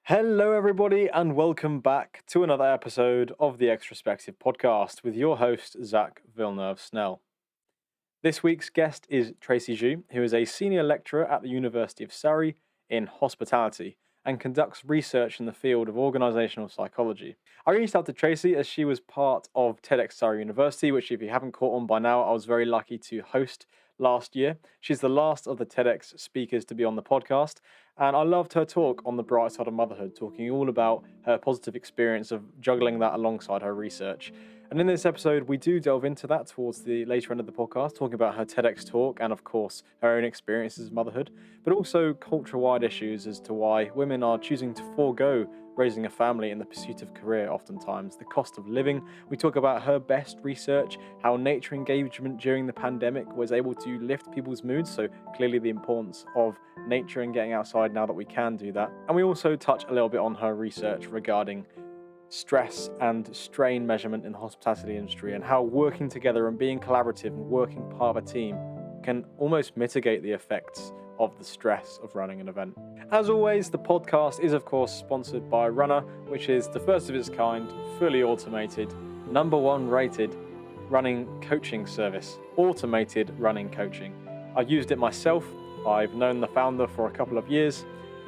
Hello, everybody, and welcome back to another episode of the Extrospective podcast with your host, Zach Villeneuve-Snell. This week's guest is Tracy Zhu, who is a senior lecturer at the University of Surrey in hospitality and conducts research in the field of organisational psychology. I reached out to Tracy as she was part of TEDx Surrey University, which, if you haven't caught on by now, I was very lucky to host last year. She's the last of the TEDx speakers to be on the podcast, and I loved her talk on the bright side of motherhood, talking all about her positive experience of juggling that alongside her research. And in this episode, we do delve into that towards the later end of the podcast, talking about her TEDx talk and, of course, her own experiences of motherhood, but also culture-wide issues as to why women are choosing to forego raising a family in the pursuit of career oftentimes, the cost of living. We talk about her best research, how nature engagement during the pandemic was able to lift people's moods, so clearly the importance of nature and getting outside now that we can do that. And we also touch a little bit on her research regarding stress and strain measurement in the hospitality industry and how working together and being collaborative and working part of a team can almost mitigate the effects of the stress of running an event. As always, the podcast is of course sponsored by Runner, which is the first of its kind, fully automated, #1 rated running coaching service, automated running coaching. I've used it myself. I've known the founder for a couple of years,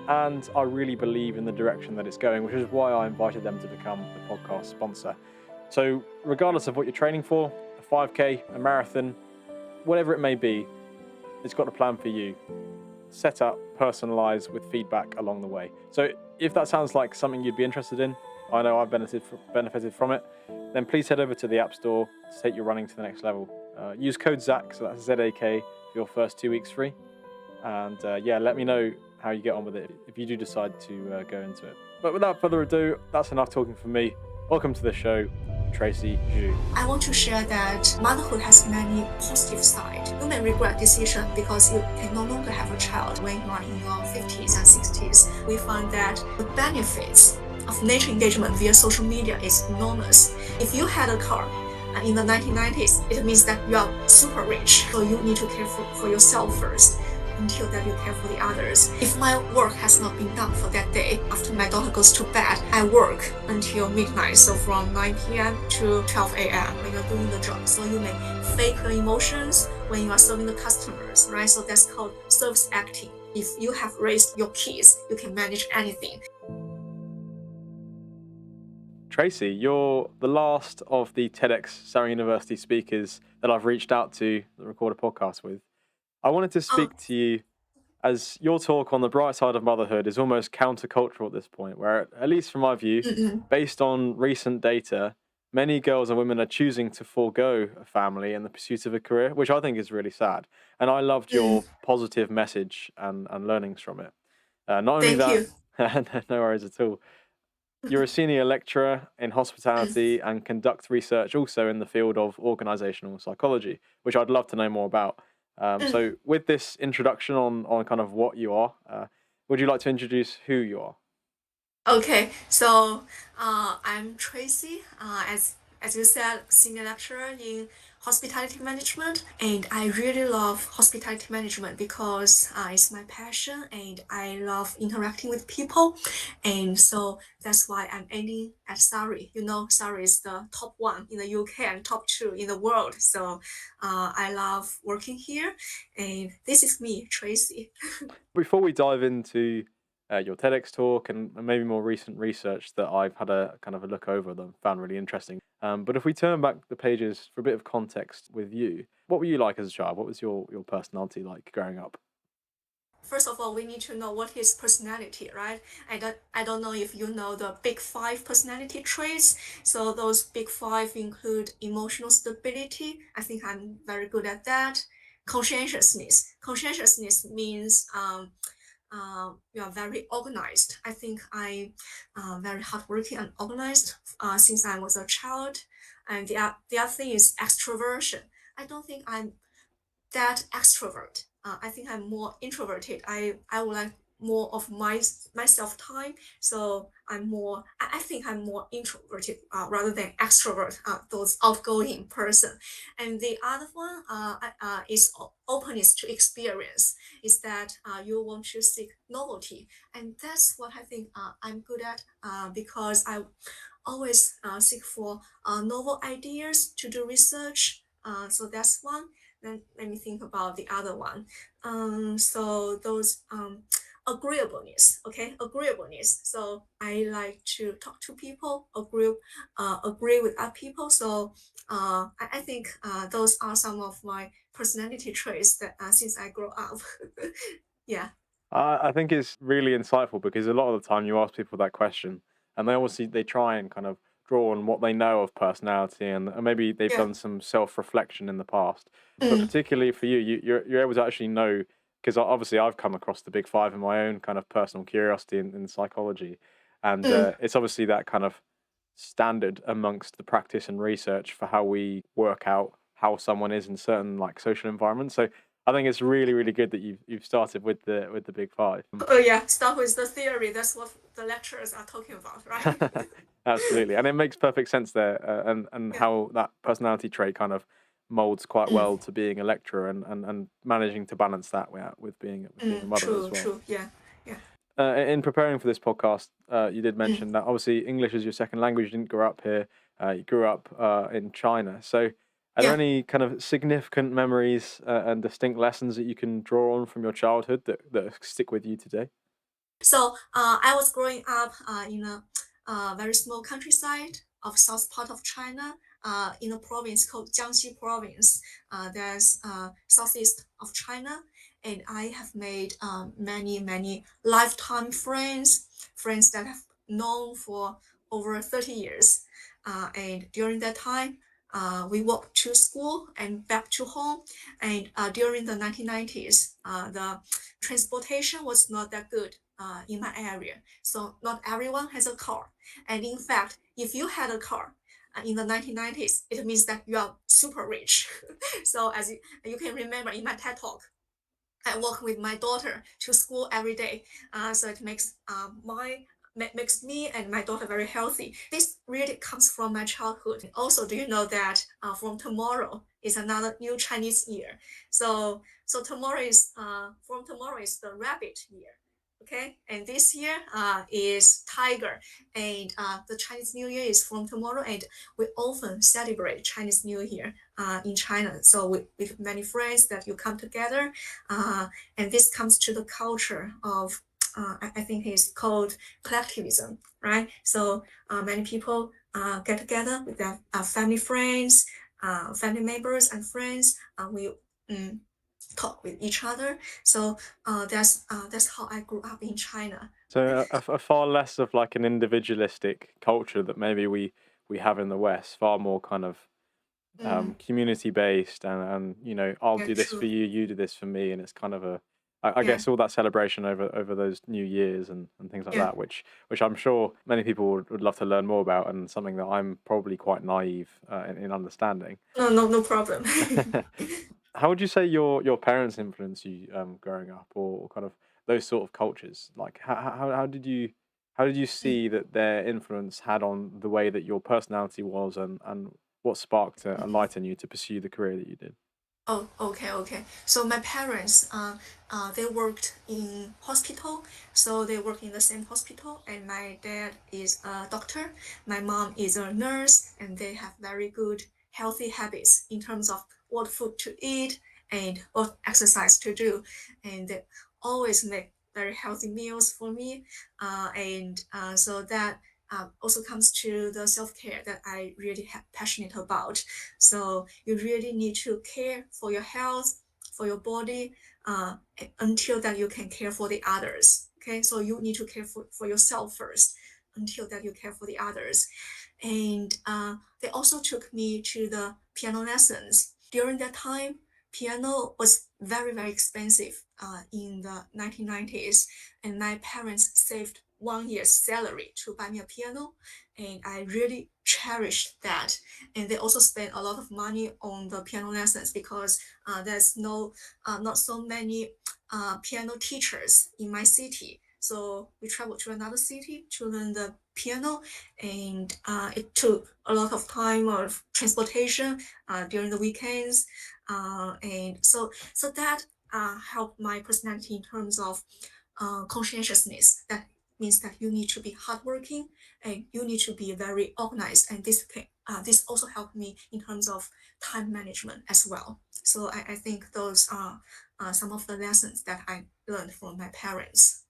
and I really believe in the direction that it's going, which is why I invited them to become the podcast sponsor. So regardless of what you're training for, a 5K, a marathon, whatever it may be, it's got a plan for you. Set up, personalized with feedback along the way. So if that sounds like something you'd be interested in, I know I've benefited from it, then please head over to the App Store to take your running to the next level. Use code ZAK, so that's ZAK, for your first 2 weeks free. And let me know how you get on with it if you do decide to go into it. But without further ado, that's enough talking from me. Welcome to the show, Tracy Zhu. I want to share that motherhood has many positive sides. You may regret decision because you can no longer have a child when you are in your 50s and 60s. We find that the benefits of nature engagement via social media is enormous. If you had a car in the 1990s, it means that you are super rich. So you need to care for yourself first until that you care for the others. If my work has not been done for that day, after my daughter goes to bed, I work until midnight, so from 9 p.m. to 12 a.m. when you're doing the job. So you may fake your emotions when you are serving the customers, right? So that's called service acting. If you have raised your kids, you can manage anything. Tracy, you're the last of the TEDx Surrey University speakers that I've reached out to record a podcast with. I wanted to speak to you as your talk on the bright side of motherhood is almost countercultural at this point, where, at least from my view, based on recent data, many girls and women are choosing to forego a family in the pursuit of a career, which I think is really sad. And I loved your positive message and learnings from it. Not only Thank that, you. no worries at all. You're a senior lecturer in hospitality and conduct research also in the field of organisational psychology, which I'd love to know more about. So with this introduction on kind of what you are, would you like to introduce who you are? Okay, so I'm Tracy. As you said, senior lecturer in hospitality management, and I really love hospitality management because it's my passion, and I love interacting with people, and so that's why I'm aiming at Surrey. You know, Surrey is the top one in the UK and top two in the world. So I love working here, and this is me, Tracy. Before we dive into your TEDx talk and maybe more recent research that I've had a kind of a look over that I found really interesting. But if we turn back the pages for a bit of context with you, what were you like as a child? What was your personality like growing up? First of all, we need to know what is personality, right? I don't know if you know the big five personality traits. So those big five include emotional stability. I think I'm very good at that. Conscientiousness. Conscientiousness means you are very organized. I think I'm very hardworking and organized since I was a child. And the other thing is extroversion. I don't think I'm that extrovert. I think I'm more introverted. I would like more of my self time. So I think I'm more introverted rather than extrovert, those outgoing person. And the other one is openness to experience, is that you want to seek novelty. And that's what I think I'm good at because I always seek for novel ideas to do research. So that's one. Then let me think about the other one. So those agreeableness, okay, agreeableness. So I like to talk to people, agree with other people. So I think those are some of my personality traits that since I grew up. Yeah. I think it's really insightful because a lot of the time you ask people that question, and they try and kind of draw on what they know of personality, and maybe they've Yeah. done some self reflection in the past. But Mm, particularly for you, you're able to actually know because obviously I've come across the big five in my own kind of personal curiosity in psychology, and mm, it's obviously that kind of standard amongst the practice and research for how we work out how someone is in certain like social environments. So I think it's really, really good that you've started with the big five. oh yeah, start with the theory. That's what the lecturers are talking about, right? Absolutely, and it makes perfect sense there, and Yeah. how that personality trait kind of molds quite Mm, well to being a lecturer and managing to balance that with being a mother as true, well. true. Yeah. Yeah. In preparing for this podcast, you did Mm, mention that obviously English is your second language. You didn't grow up here. You grew up in China. So, are there yeah. any kind of significant memories and distinct lessons that you can draw on from your childhood that stick with you today? So I was growing up in a very small countryside of south part of China, in a province called Jiangxi province. That's southeast of China, and I have made many lifetime friends, friends that I've known for over 30 years. And during that time, we walked to school and back to home. And during the 1990s, the transportation was not that good in my area. So not everyone has a car. And in fact, if you had a car in the 1990s, it means that you are super rich. So as you can remember in my TED talk, I walk with my daughter to school every day. So it makes me and my daughter very healthy. This really comes from my childhood. Also, do you know that from tomorrow is another new Chinese year? So tomorrow is the rabbit year. Okay, and this year is tiger, and the Chinese New Year is from tomorrow, and we often celebrate Chinese New Year in China. So with many friends that you come together, and this comes to the culture of I think it's called collectivism, right? So many people get together with their family friends, family members and friends. We um, talk with each other. So that's how I grew up in China. So a far less of like an individualistic culture that maybe we have in the West, far more kind of community based and I'll Yeah, do this for true. you, you do this for me, and it's kind of I Yeah, guess all that celebration over those New Years and things like yeah. that, which I'm sure many people would love to learn more about, and something that I'm probably quite naive in understanding. No problem. How would you say your parents influenced you growing up, or kind of those sort of cultures? Like how did you see that their influence had on the way that your personality was, and what sparked a light in you to pursue the career that you did? Oh, okay, okay. So my parents, they worked in hospital, so they work in the same hospital. And my dad is a doctor, my mom is a nurse, and they have very good healthy habits in terms of what food to eat and what exercise to do, and they always make very healthy meals for me. And so that also comes to the self care that I really passionate about. So you really need to care for your health, for your body, until that you can care for the others. Okay, so you need to care for yourself first until that you care for the others. And they also took me to the piano lessons. During that time, piano was very expensive in the 1990s, and my parents saved 1 year's salary to buy me a piano, and I really cherished that. And they also spent a lot of money on the piano lessons because there's not so many piano teachers in my city. So we traveled to another city to learn the piano, and it took a lot of time of transportation during the weekends, and so that helped my personality in terms of conscientiousness. That means that you need to be hardworking and you need to be very organized and disciplined. This also helped me in terms of time management as well. So I think those are some of the lessons that I learned from my parents.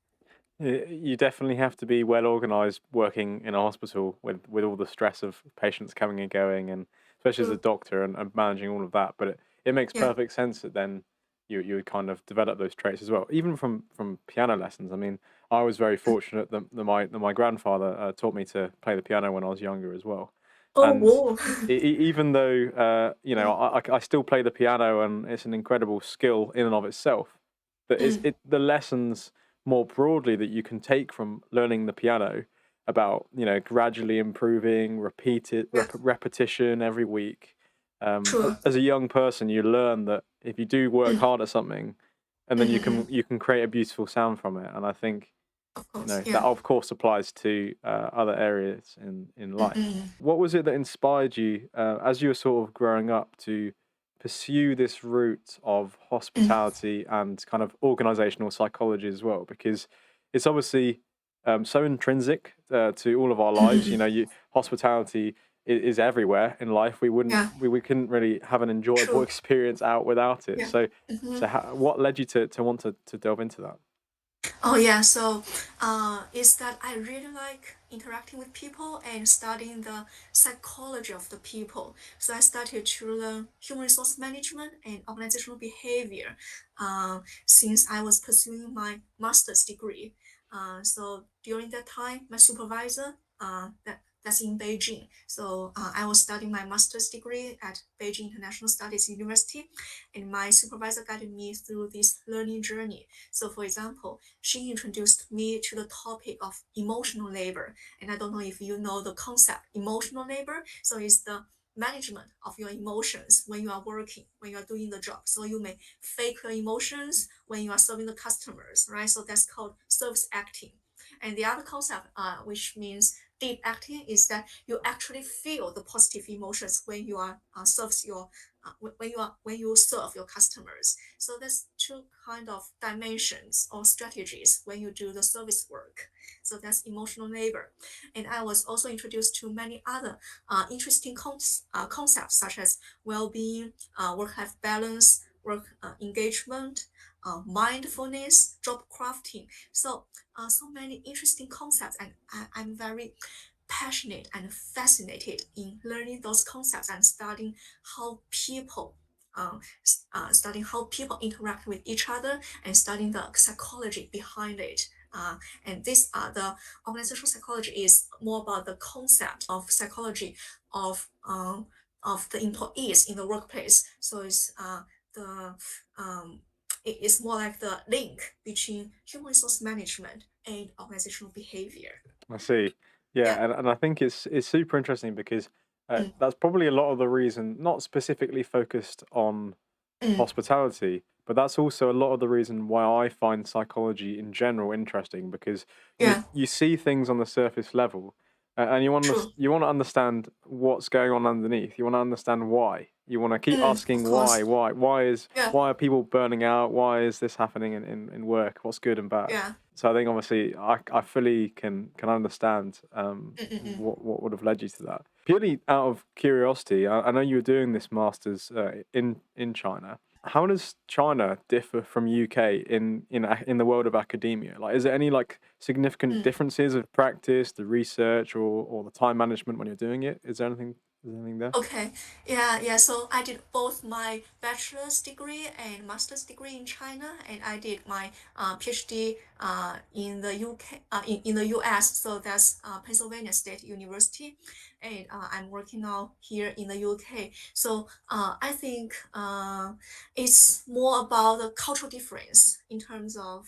You definitely have to be well organized working in a hospital with all the stress of patients coming and going, and especially as a True. doctor and managing all of that. But it makes Yeah. perfect sense that then you would kind of develop those traits as well, even from piano lessons. I mean, I was very fortunate that my grandfather taught me to play the piano when I was younger as well, Oh, and whoa. even though Mm, I still play the piano and it's an incredible skill in and of itself, that is mm, it the lessons more broadly that you can take from learning the piano about gradually improving yeah, repetition every week. true. As a young person you learn that if you do work Mm, hard at something, and then mm, you mm, can mm. you can create a beautiful sound from it. And I think Of course, that yeah. of course applies to other areas in Mm, life. mm, What was it that inspired you as you were sort of growing up to pursue this route of mm. hospitality and kind of organizational psychology as well? Because it's obviously so intrinsic to all of our Mm, mm, lives. mm. Hospitality is everywhere in life. Yeah, We couldn't really have an enjoyable true. experience out without it. Yeah. So Mhm. what led you to want to delve into that? Oh yeah, so is that I really like interacting with people and studying the psychology of the people. So I started to learn human resource management and organizational behavior since I was pursuing my master's degree. So during that time, my supervisor that's in Beijing. So I was studying my master's degree at Beijing International Studies University, and my supervisor guided me through this learning journey. So, for example, she introduced me to the topic of emotional labor. And I don't know if you know the concept emotional labor. So, it's the management of your emotions when you are working, when you are doing the job. So, you may fake your emotions when you are serving the customers, right? So, that's called service acting. And the other concept, which means deep acting, is that you actually feel the positive emotions when you are serves your when you serve your customers. So there's two kind of dimensions or strategies when you do the service work. So that's emotional labor. And I was also introduced to many other interesting concepts such as well-being, work-life balance, work engagement, mindfulness, job crafting. So many interesting concepts, and I'm very passionate and fascinated in learning those concepts and um, studying how people interact with each other and studying the psychology behind it. And the organizational psychology is more about the concept of psychology of of the employees in the workplace. So the um, it's more like the link between human resource management and organizational behavior. I see. Yeah. Yeah, and I think it's super interesting because Mm, that's probably a lot of the reason, not specifically focused on mm, hospitality, but that's also a lot of the reason why I find psychology in general interesting because yeah. you see things on the surface level, and True. you want to understand what's going on underneath. You want to understand why. You want to keep Of asking course. Yeah. why are people burning out? Why is this happening in work? What's good and bad? Yeah. So I think obviously I fully can understand Mm, mm, mm, what would have led you to that. Purely out of curiosity, I know you were doing this masters in China. How does China differ from UK in the world of academia? Like, is there any like significant mm. differences of practice, the research, or the time management when you're doing it? Is there anything there? Okay, yeah, yeah. So I did both my bachelor's degree and master's degree in China, and I did my PhD in the UK, in the US. So that's Pennsylvania State University, and I'm working now here in the UK. So I think it's more about the cultural difference in terms of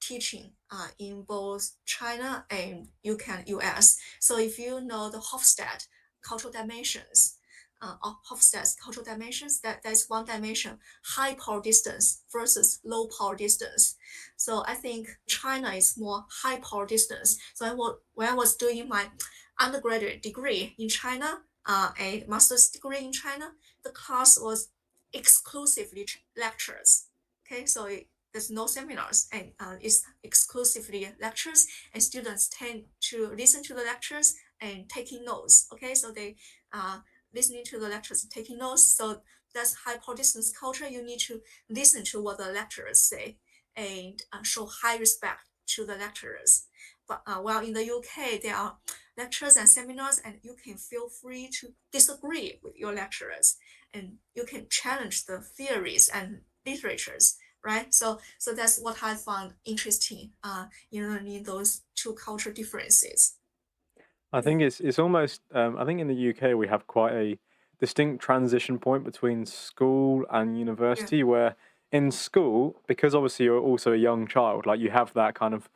teaching in both China and UK and US. So if you know the Hofstede cultural dimensions, of Hofstede's cultural dimensions, that's one dimension, high power distance versus low power distance. So I think China is more high power distance. So when I was doing my undergraduate degree in China, a master's degree in China, the class was exclusively lectures. Okay, so there's no seminars, and it's exclusively lectures, and students tend to listen to the lectures and taking notes. Okay, so they listening to the lectures and taking notes. So that's high power distance culture. You need to listen to what the lecturers say and show high respect to the lecturers. But while in the UK, there are lectures and seminars, and you can feel free to disagree with your lecturers, and you can challenge the theories and literatures, right? So that's what I found interesting in learning those two cultural differences. I Yeah, think it's almost. I think in the UK we have quite a distinct transition point between school and yeah, university, where in school, because obviously you're also a young child, like you have that kind of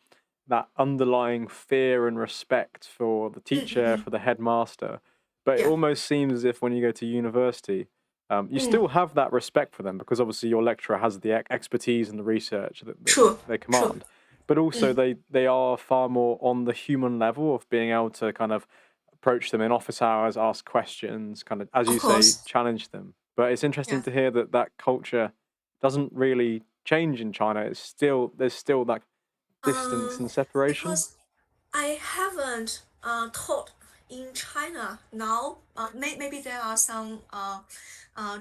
that underlying fear and respect for the teacher, mm-hmm. for the headmaster. But it Yeah, almost seems as if when you go to university, you mm. still have that respect for them because obviously your lecturer has the expertise and the research that True, they true. command. But also Mm. they are far more on the human level of being able to kind of approach them in office hours, ask questions, kind of as Of you say, course, challenge them. But it's interesting yeah. to hear that that culture doesn't really change in China. It's still there's still that distance Um, and separation. because I haven't taught in China now. Maybe there are some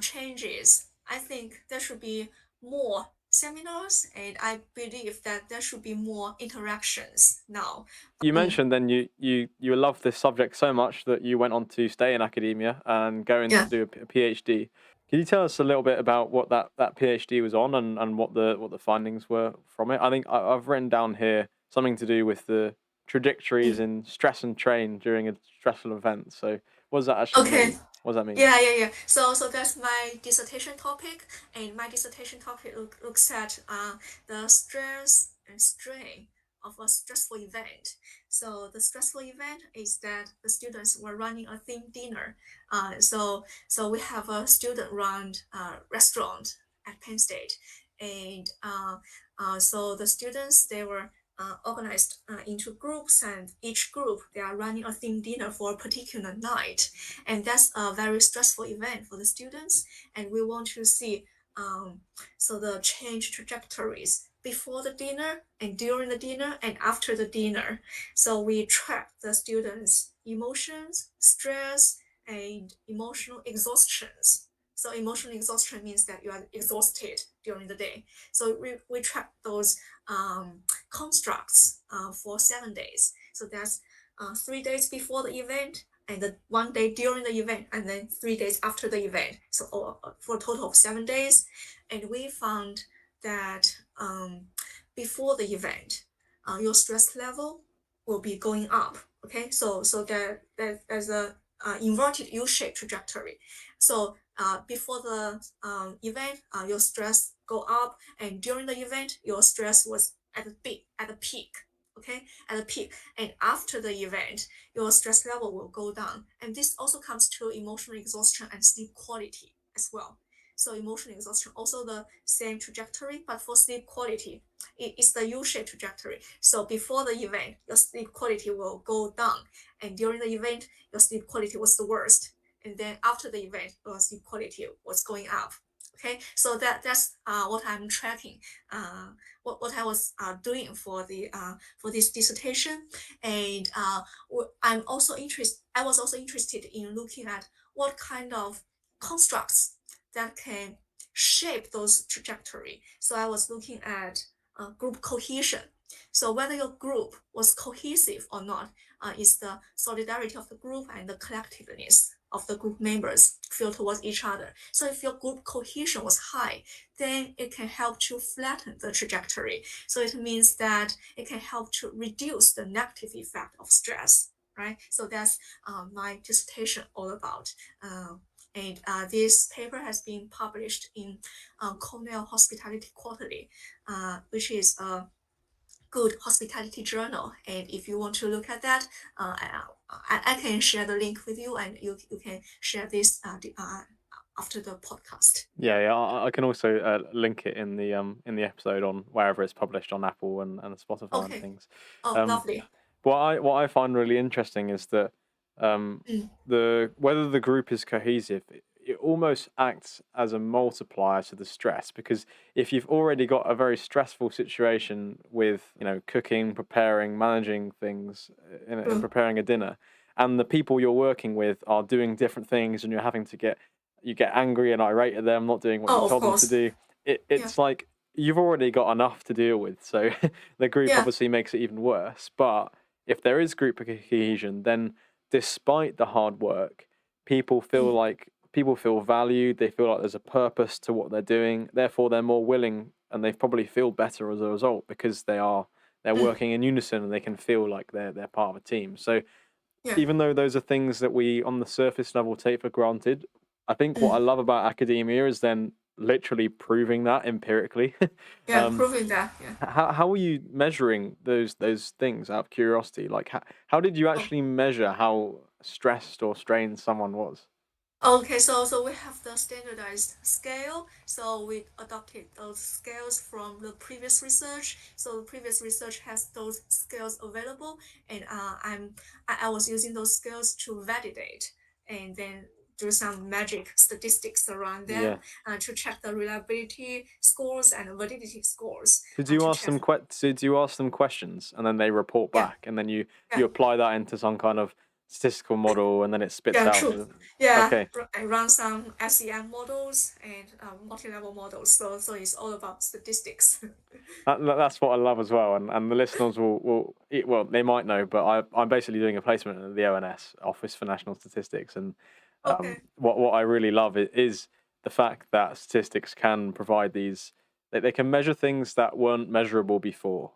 changes. I think there should be more seminars, and I believe that there should be more interactions now. You Mm, mentioned then you love this subject so much that you went on to stay in academia and go in yeah. to do a PhD. Can you tell us a little bit about what that PhD was on and what the findings were from it? I think I've written down here something to do with the trajectories Mm. in stress and train during a stressful event. So what does that actually Okay. mean? What does that mean? Yeah. So that's my dissertation topic, and my dissertation topic looks at the stress and strain of a stressful event. So the stressful event is that the students were running a themed dinner. So we have a student-run restaurant at Penn State, and so the students they were organized into groups, and each group they are running a themed dinner for a particular night, and that's a very stressful event for the students, and we want to see so the change trajectories before the dinner and during the dinner and after the dinner. So we track the students emotions, stress, and emotional exhaustions. So emotional exhaustion means that you are exhausted during the day. So we track those constructs for 7 days. So that's 3 days before the event, and then 1 day during the event, and then 3 days after the event. So for a total of 7 days. And we found that before the event, your stress level will be going up. Okay, so there's a inverted U-shaped trajectory. So before the event, your stress go up, and during the event, your stress was at the peak. Okay, at the peak, and after the event, your stress level will go down. And this also comes to emotional exhaustion and sleep quality as well. So emotional exhaustion also the same trajectory, but for sleep quality, it's the U-shaped trajectory. So before the event, your sleep quality will go down, and during the event, your sleep quality was the worst. And then after the event, your sleep quality was going up. Okay, so that's what I'm tracking. What I was doing for this dissertation, and I'm also interested. I was also interested in looking at what kind of constructs that can shape those trajectory. So I was looking at group cohesion. So whether your group was cohesive or not is the solidarity of the group and the collectiveness of the group members feel towards each other. So if your group cohesion was high, then it can help to flatten the trajectory. So it means that it can help to reduce the negative effect of stress, right? So that's my dissertation all about. And this paper has been published in Cornell Hospitality Quarterly, which is a good hospitality journal. And if you want to look at that, I can share the link with you, and you can share this after the podcast. Yeah, I can also link it in the episode on wherever it's published on Apple and Spotify and Okay. things. Oh, Um, lovely. what I find really interesting is that Mm, the whether the group is cohesive, it almost acts as a multiplier to the stress, because if you've already got a very stressful situation with cooking, preparing, managing things, in true. preparing a dinner, and the people you're working with are doing different things, and you're having to you get angry and irate at them not doing what you Oh, of told them to course. do. Yeah. It's like you've already got enough to deal with, so the group Yeah. obviously makes it even worse. But if there is group cohesion, then despite the hard work, Mm, people feel valued. They feel like there's a purpose to what they're doing. Therefore, they're more willing, and they probably feel better as a result, because they're mm, working in unison and they can feel like they're part of a team. So yeah. even though those are things that we on the surface level take for granted, I think what I Mm, love about academia is then literally proving that empirically. yeah. um, Proving that. Yeah. how are you measuring those things out of curiosity? Like how did you Oh, actually measure how stressed or strained someone was? okay, so we have the standardized scale. So we adopted those scales from the previous research. So the previous research has those scales available, and I was using those scales to validate, and then do some magic statistics around them Yeah. to check the reliability scores and validity scores Did you to ask check. them did you ask them questions and then they report Yeah, back, and then you yeah. apply that into some kind of statistical model, and then it spits Yeah, out true. the Yeah, okay. I run some SEM models and multi-level models. So it's all about statistics. That's what I love as well, and the listeners well, they might know, but I'm basically doing a placement at the ONS, Office for National Statistics, and Okay. what I really love is the fact that statistics can provide these. They can measure things that weren't measurable before.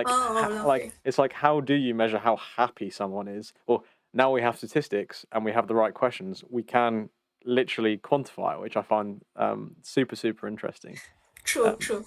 Oh, Like lovely. it's like, how do you measure how happy someone is? Or now we have statistics and we have the right questions, we can literally quantify it, which I find super interesting. True, Um, true.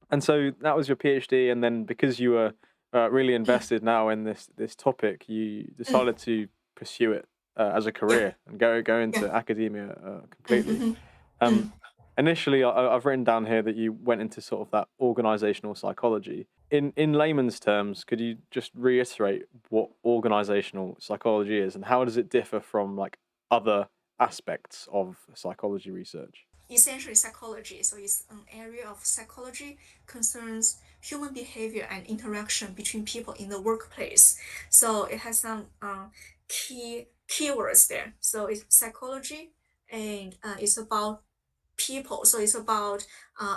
and so that was your PhD, and then because you were really Mm, invested now in this topic, you mm, decided to pursue it as a yeah, career and go yeah. into academia Mm, completely. mm, Um, mm, Initially, I've written down here that you went into sort of that organizational psychology. In layman's terms, could you just reiterate what organizational psychology is, and how does it differ from like other aspects of psychology research? essentially psychology. So it's an area of psychology concerns human behavior and interaction between people in the workplace. So it has some keywords there. So it's psychology, and it's about people. So it's about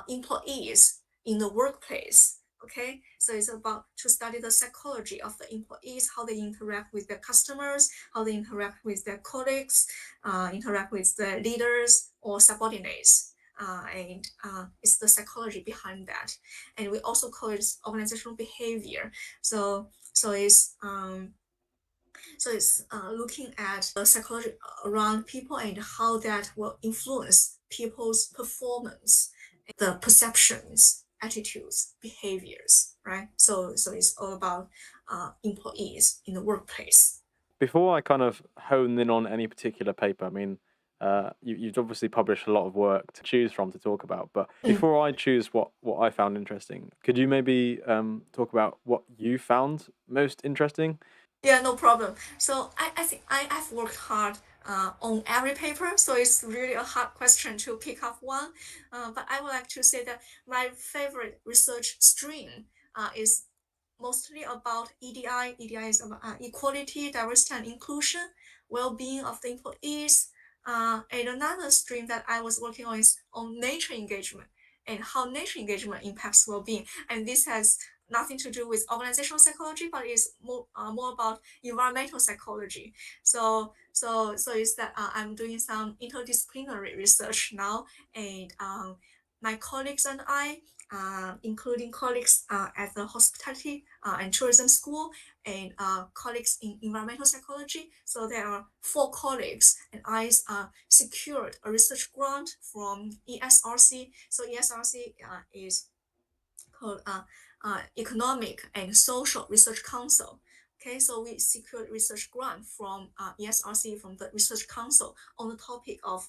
employees in the workplace. Okay, so it's about to study the psychology of the employees, how they interact with their customers, how they interact with their colleagues, interact with the leaders or subordinates. And it's the psychology behind that. And we also call it organizational behavior. So so it's looking at the psychology around people and how that will influence people's performance, the perceptions, attitudes, behaviors, right? So it's all about employees in the workplace. Before I kind of hone in on any particular paper, I mean, you've obviously published a lot of work to choose from to talk about. But Mm. before I choose what I found interesting, could you maybe talk about what you found most interesting? Yeah, no problem. So I think I've worked hard on every paper, so it's really a hard question to pick up one. But I would like to say that my favorite research stream is mostly about EDI. EDI is about equality, diversity, and inclusion, well-being of the employees. And another stream that I was working on is on nature engagement and how nature engagement impacts well-being. And this has nothing to do with organizational psychology, but it's more about environmental psychology. So it's that I'm doing some interdisciplinary research now, and my colleagues and I, including colleagues at the hospitality and tourism school, and colleagues in environmental psychology. So there are four colleagues, and I secured a research grant from ESRC. So ESRC is called Economic and Social Research Council. Okay, so we secured research grant from ESRC, from the Research Council, on the topic of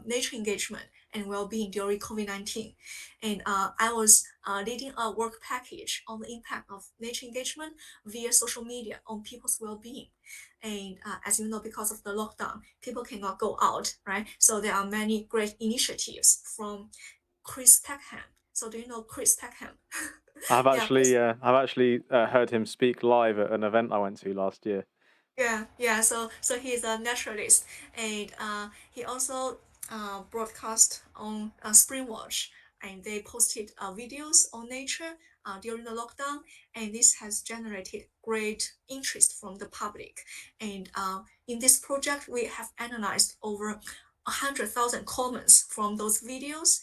nature engagement and well-being during COVID-19. And I was leading a work package on the impact of nature engagement via social media on people's well-being. And as you know, because of the lockdown, people cannot go out, right? So there are many great initiatives from Chris Peckham. So do you know Chris Peckham? Yeah, Chris. I've actually heard him speak live at an event I went to last year. Yeah. So he's a naturalist, and he also broadcast on Springwatch, and they posted videos on nature during the lockdown, and this has generated great interest from the public. And in this project, we have analyzed over 100,000 comments from those videos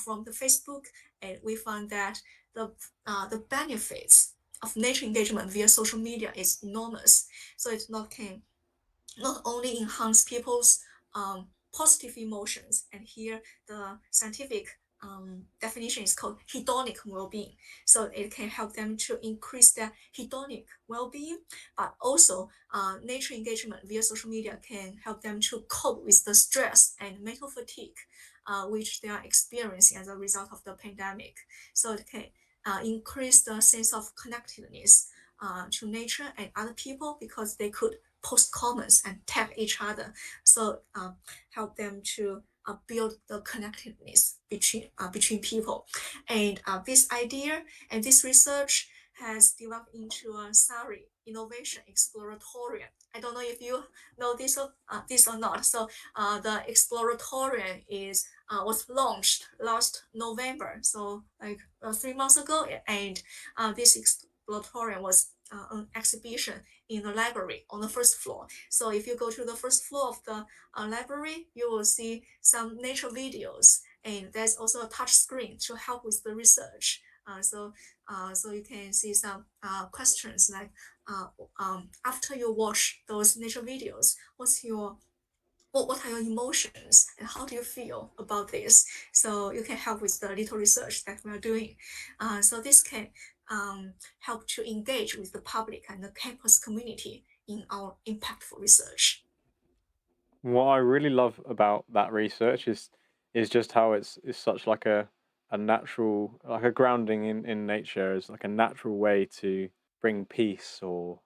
from the Facebook, and we found that the benefits of nature engagement via social media is enormous. So it can not only enhance people's positive emotions, and here the scientific definition is called hedonic well-being. So it can help them to increase their hedonic well-being, but also nature engagement via social media can help them to cope with the stress and mental fatigue, which they are experiencing as a result of the pandemic. So it can increase the sense of connectedness to nature and other people, because they could post comments and tag each other. So help them to build the connectedness between people. And this idea and this research has developed into a SARI Innovation Exploratorium. I don't know if you know this or not. So the Exploratorium is was launched last November, so like 3 months ago, and this Exploratorium was an exhibition in the library on the first floor. So if you go to the first floor of the library, you will see some nature videos, and there's also a touch screen to help with the research. So you can see some questions like, after you watch those nature videos, what are your emotions and how do you feel about this? So you can help with the little research that we are doing. So this can help to engage with the public and the campus community in our impactful research. What I really love about that research is just how it's such like a natural, like a grounding in nature, is like a natural way to bring peace or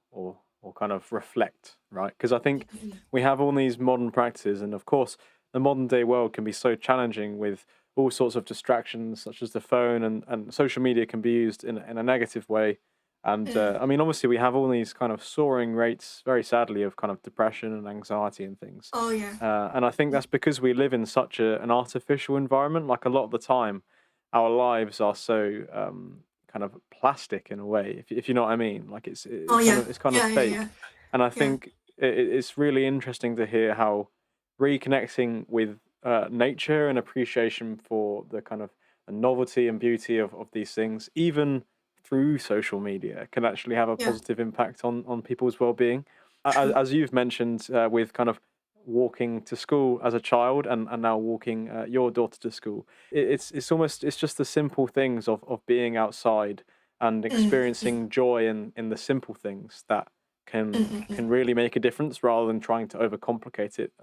kind of reflect, right? Because I think Mhm. we have all these modern practices, and of course the modern day world can be so challenging with all sorts of distractions such as the phone, and social media can be used in a negative way. And Mm. I mean, obviously, we have all these kind of soaring rates, very sadly, of kind of depression and anxiety and things. Oh yeah. And I think that's because we live in such an artificial environment. Like a lot of the time, our lives are so kind of plastic in a way, if you know what I mean. Like Oh yeah. it's kind of Yeah. fake. And I Yeah. think it's really interesting to hear how reconnecting with nature and appreciation for the kind of novelty and beauty of these things, even through social media, can actually have a Yeah. positive impact on people's well-being. True. As you've mentioned, with kind of walking to school as a child, and now walking your daughter to school, it's almost, it's just the simple things of being outside and Mm. Mm. experiencing joy in the simple things that Mm. can Mm. Mm. can really make a difference, rather than trying to overcomplicate it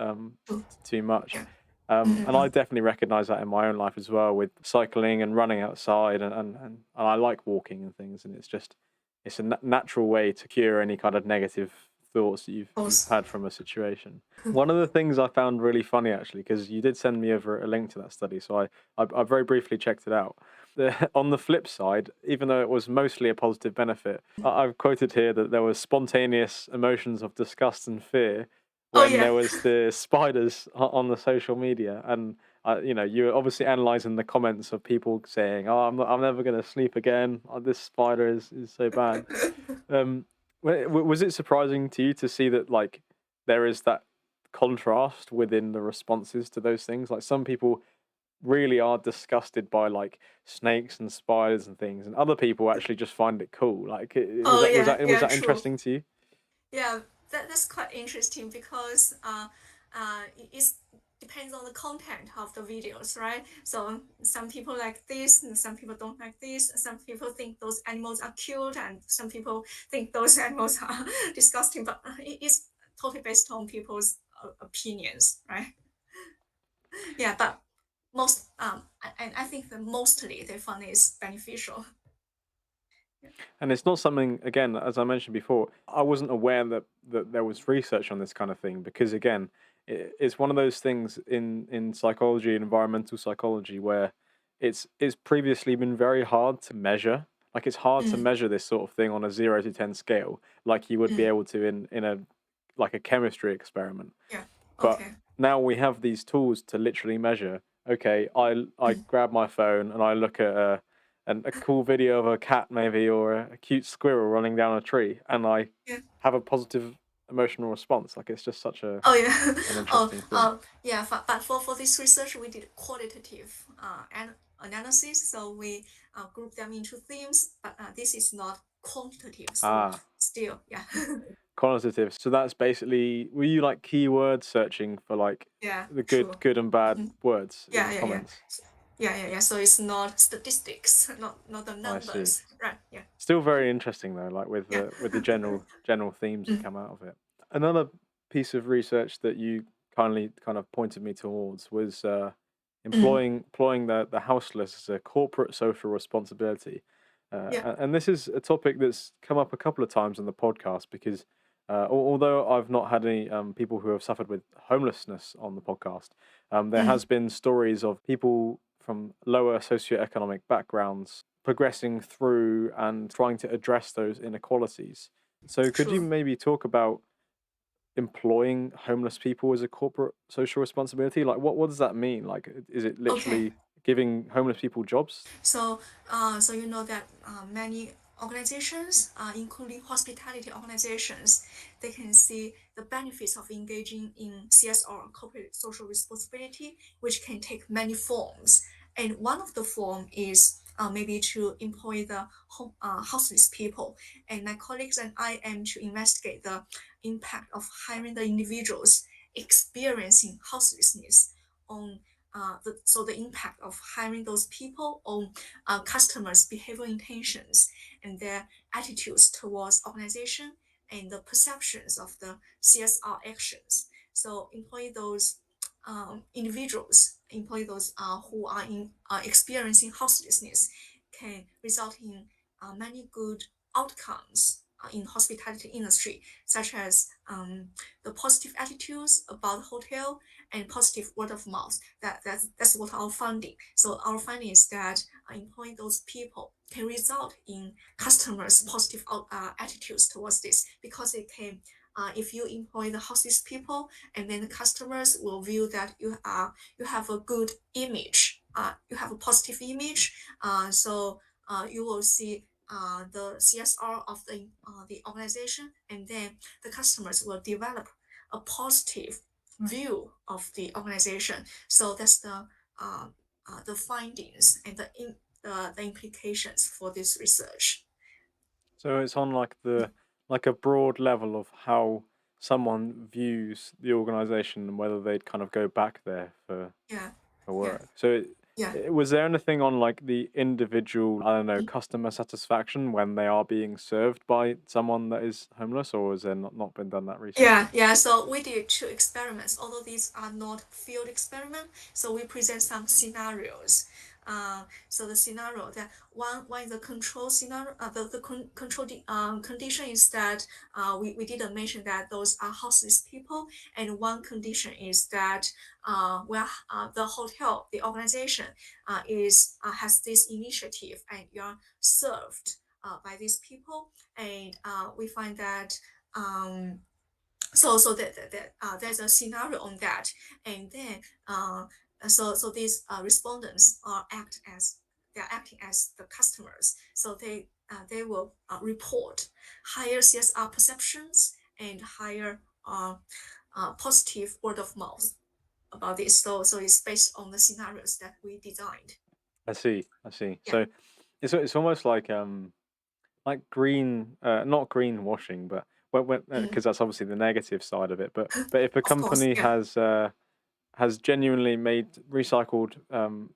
True. too much. Yeah. Mm. Mm. And I Mm. definitely recognize that in my own life as well, with cycling and running outside, and I like walking and things, and it's a natural way to cure any kind of negative thoughts that you've Both. had from a situation. One of the things I found really funny, actually, because you did send me over a link to that study, so I very briefly checked it out. On the flip side, even though it was mostly a positive benefit, I've quoted here that there was spontaneous emotions of disgust and fear Oh when yeah. there was the spiders on the social media. And you're obviously analyzing the comments of people saying, "Oh, I'm never going to sleep again. Oh, this spider is so bad." Um, was it surprising to you to see that, like, there is that contrast within the responses to those things? Like, some people really are disgusted by, like, snakes and spiders and things, and other people actually just find it cool. Like, Oh yeah. was Yeah. that True. interesting to you? Yeah, that's quite interesting because it's depends on the content of the videos, right? So some people like this, and some people don't like this. Some people think those animals are cute, and some people think those animals are disgusting. But it's totally based on people's opinions, right? Yeah, but most and I think that mostly they find it's beneficial. Yeah. And it's not something, again, as I mentioned before, I wasn't aware that there was research on this kind of thing because, again, it's one of those things in psychology and environmental psychology where it's previously been very hard to measure. Like it's hard to Mm, measure this sort of thing on a 0 to 10 scale, like you would be mm, able to in a like a chemistry experiment. yeah. But Okay. now we have these tools to literally measure. Okay, I Mm, grab my phone and I look at a cool video of a cat maybe or a cute squirrel running down a tree, and I yeah. have a positive emotional response. Like it's just such a Oh yeah. an Oh, interesting thing. yeah. But for this research, we did qualitative analysis. So we group them into themes. But this is not quantitative. So Ah, still, yeah, quantitative. So that's basically, were you like keyword searching for like yeah, the true. good and bad Mhm. words in Yeah, yeah, yeah. comments? Yeah, yeah, yeah. So it's not statistics, not the I see. numbers, right? Yeah, Still very interesting though, like yeah. with the general themes that Mm, come out of it. Another piece of research that you kindly kind of pointed me towards was mm, employing the houseless as a corporate social responsibility, yeah. and this is a topic that's come up a couple of times on the podcast because although I've not had any people who have suffered with homelessness on the podcast, there Mm, has been stories of people from lower socioeconomic backgrounds progressing through and trying to address those inequalities. So, could you true. maybe talk about employing homeless people as a corporate social responsibility? Like, what does that mean? Like, is it Okay. literally giving homeless people jobs? So, so you know that many organizations, including hospitality organizations, they can see the benefits of engaging in CSR, corporate social responsibility, which can take many forms. And one of the form is maybe to employ the houseless people. And my colleagues and I aim to investigate the impact of hiring the individuals experiencing houselessness on so the impact of hiring those people on customers' behavioral intentions and their attitudes towards organization and the perceptions of the CSR actions. So employ those employ those who are experiencing houselessness can result in many good outcomes in hospitality industry, such as the positive attitudes about the hotel and positive word of mouth. That's what our finding. So our finding is that employing those people can result in customers' positive attitudes towards this because it can. If you employ the houseless people, and then the customers will view that you have a good image, you have a positive image, so you will see the CSR of the organization, and then the customers will develop a positive view of the organization. So that's the findings and the implications for this research. So it's on like a broad level of how someone views the organization and whether they'd kind of go back there Yeah, for yeah, work. So, yeah. was there anything on like the individual, I don't know, Mm. customer satisfaction when they are being served by someone that is homeless, or has there not been done that research? Yeah, yeah. So we did two experiments, although these are not field experiment. So we present some scenarios. So the scenario that one is the control scenario. Condition is that we didn't mention that those are houseless people, and one condition is that the hotel, the organization, is has this initiative, and you are served by these people, and we find that. There's a scenario on that, and then so these respondents they're acting as the customers, so they will report higher CSR perceptions and higher positive word of mouth about this. So it's based on the scenarios that we designed. I see, I see. Yeah. So it's almost like green, not greenwashing, but when Mm. because that's obviously the negative side of it. But if a Of course. company Yeah. has genuinely made recycled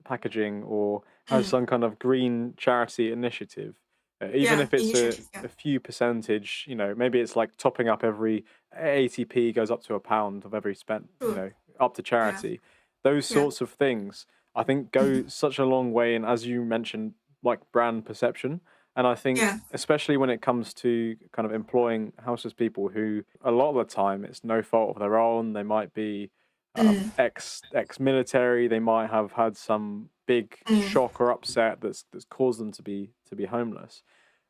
packaging or has Mm. some kind of green charity initiative, even Yeah, if it's initiative. Yeah. a few percentage, maybe it's like topping up every 80p goes up to a pound of every spent, True. up to Yeah. charity. Those Yeah. sorts of things, I think, Mm. go such a long way in, as you mentioned, like brand perception. And I think, Yeah. especially when it comes to kind of employing houseless people who, a lot of the time, it's no fault of their own. They might be Mm. ex military. They might have had some big Mm. shock or upset that's caused them to be homeless.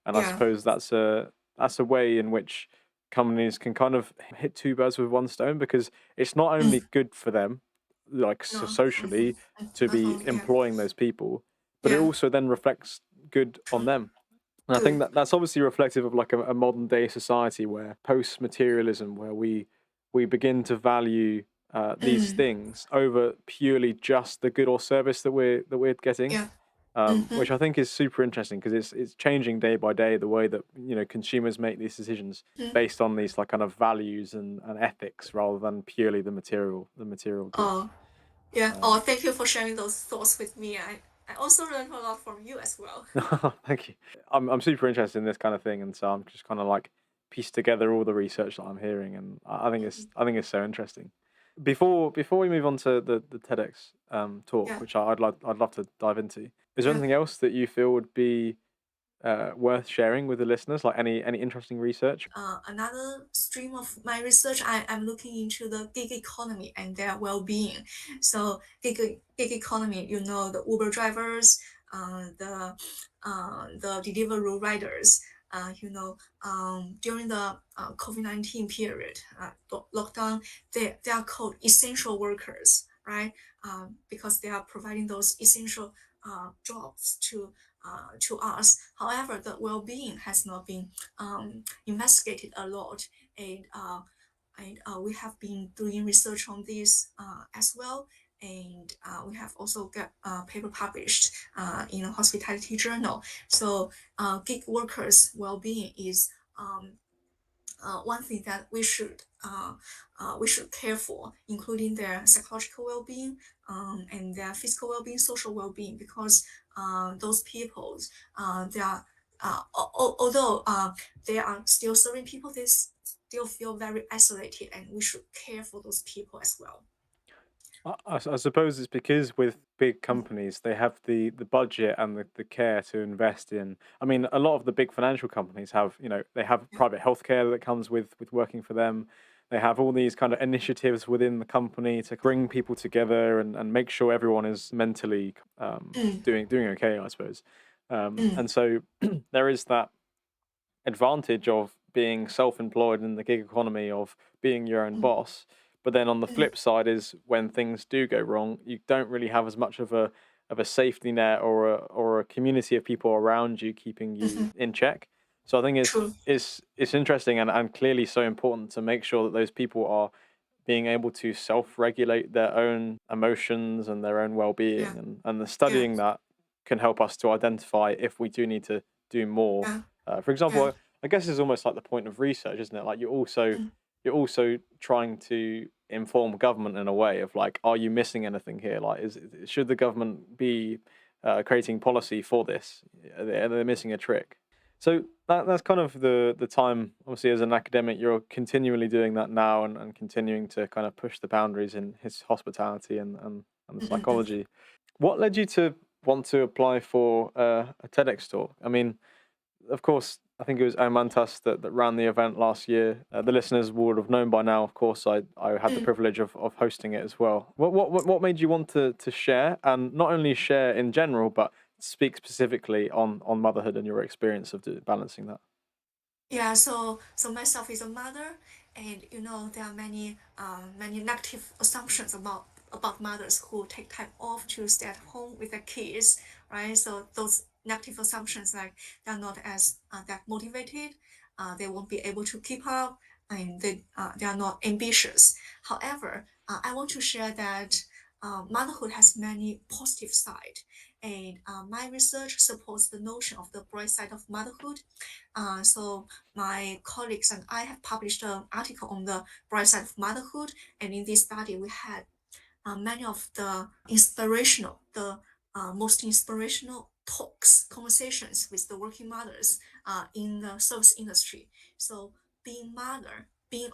And I Yeah. suppose that's a way in which companies can kind of hit two birds with one stone, because it's not Mm. only good for them, like No. Mm-hmm. socially, to be Yeah. employing those people, but it Yeah. also then reflects good on True. them. And I think True. that that's obviously reflective of like a modern day society where post materialism, where we begin to value these Mm. things over purely just the good or service that we're getting, Yeah. Mm-hmm. which I think is super interesting because it's changing day by day the way that consumers make these decisions Mm. based on these like kind of values and ethics rather than purely the material goods. Oh, yeah. Oh, Um, thank you for sharing those thoughts with me. I also learned a lot from you as well. Thank you. I'm super interested in this kind of thing, and so I'm just kind of like piece together all the research that I'm hearing, and Mm. I think it's so interesting. Before we move on to the TEDx talk, Yeah. which I'd love to dive into, is there Yeah. anything else that you feel would be worth sharing with the listeners? Like any interesting research? Another stream of my research, I am looking into the gig economy and their well-being. So gig economy, the Uber drivers, the delivery riders, during the COVID-19 period, lockdown, they are called essential workers, right? Because they are providing those essential jobs to us. However, the well-being has not been investigated a lot, and we have been doing research on this as well. And we have also got a paper published in a hospitality journal. So gig workers' well-being is one thing that we should care for, including their psychological well-being, and their physical well-being, social well-being, because those people, they are although they are still serving people, they still feel very isolated, and we should care for those people as well. I suppose it's because with big companies, they have the budget and the care to invest in. I mean, a lot of the big financial companies have, they have Yeah. private healthcare that comes with working for them. They have all these kind of initiatives within the company to bring people together and make sure everyone is mentally Mm, doing okay, I suppose. mm, And so there is that advantage of being self-employed in the gig economy, of being your own mm, boss. But then on the mm, flip side is when things do go wrong, you don't really have as much of a safety net or a community of people around you keeping you mhm. in check. So I think True. it's interesting and clearly so important to make sure that those people are being able to self-regulate their own emotions and their own Yeah. well-being, and the Yeah. studying that can help us to identify if we do need to do more. Yeah. For example, Yeah. I guess it's almost like the point of research, isn't it? Like Mm, you're also trying to inform government in a way of like, are you missing anything here? Like, should the government be creating policy for this? Are they missing a trick? So that's kind of the time. Obviously, as an academic, you're continually doing that now and continuing to kind of push the boundaries in his hospitality and the mm, mm, mm. psychology. What led you to want to apply for a TEDx talk? I mean, of course, I think it was Omantas that ran the event last year. The listeners would have known by now. Of course, I had the Mm. privilege of hosting it as well. What made you want to share, and not only share in general, but speak specifically on motherhood and your experience of balancing that? Yeah, so myself is a mother, and there are many negative assumptions about mothers who take time off to stay at home with their kids, right? So those negative assumptions, like they're not as that motivated, they won't be able to keep up, and they are not ambitious. However, I want to share that motherhood has many positive side, and my research supports the notion of the bright side of motherhood. So my colleagues and I have published an article on the bright side of motherhood, and in this study we had many of the most inspirational talks, conversations with the working mothers in the service industry. So being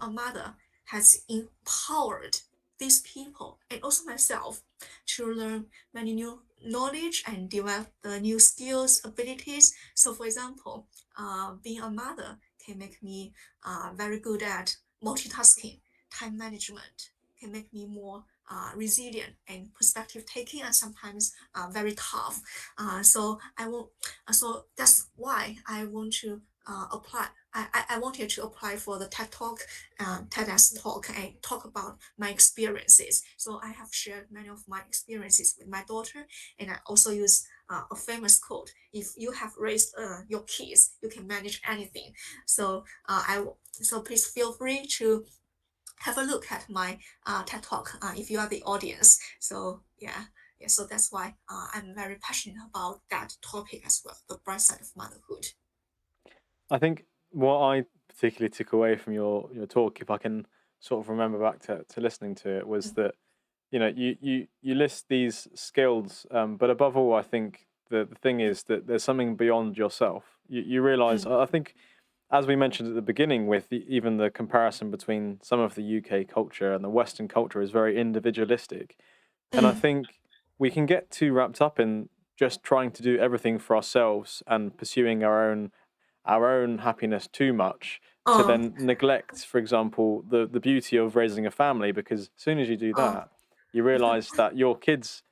a mother has empowered these people and also myself to learn many new knowledge and develop the new skills, abilities. So for example, being a mother can make me very good at multitasking, time management, can make me more resilient and perspective taking and sometimes very tough. So I will, so that's why I want to apply. I wanted to apply for the TED Talk, TEDx Talk, and talk about my experiences. So I have shared many of my experiences with my daughter, and I also use a famous quote: "If you have raised your kids, you can manage anything." So so please feel free to have a look at my TED Talk if you are the audience. So yeah, so that's why I'm very passionate about that topic as well, the bright side of motherhood. I think what I particularly took away from your talk, if I can sort of remember back to listening to it, was that you list these skills, but above all, I think the thing is that there's something beyond yourself. You realize, Mm, I think, as we mentioned at the beginning, with even the comparison between some of the UK culture and the Western culture is very individualistic. And I mm, think we can get too wrapped up in just trying to do everything for ourselves and pursuing our own happiness too much to oh, then neglect, for example, the beauty of raising a family. Because as soon as you do oh, that, you realize that your kids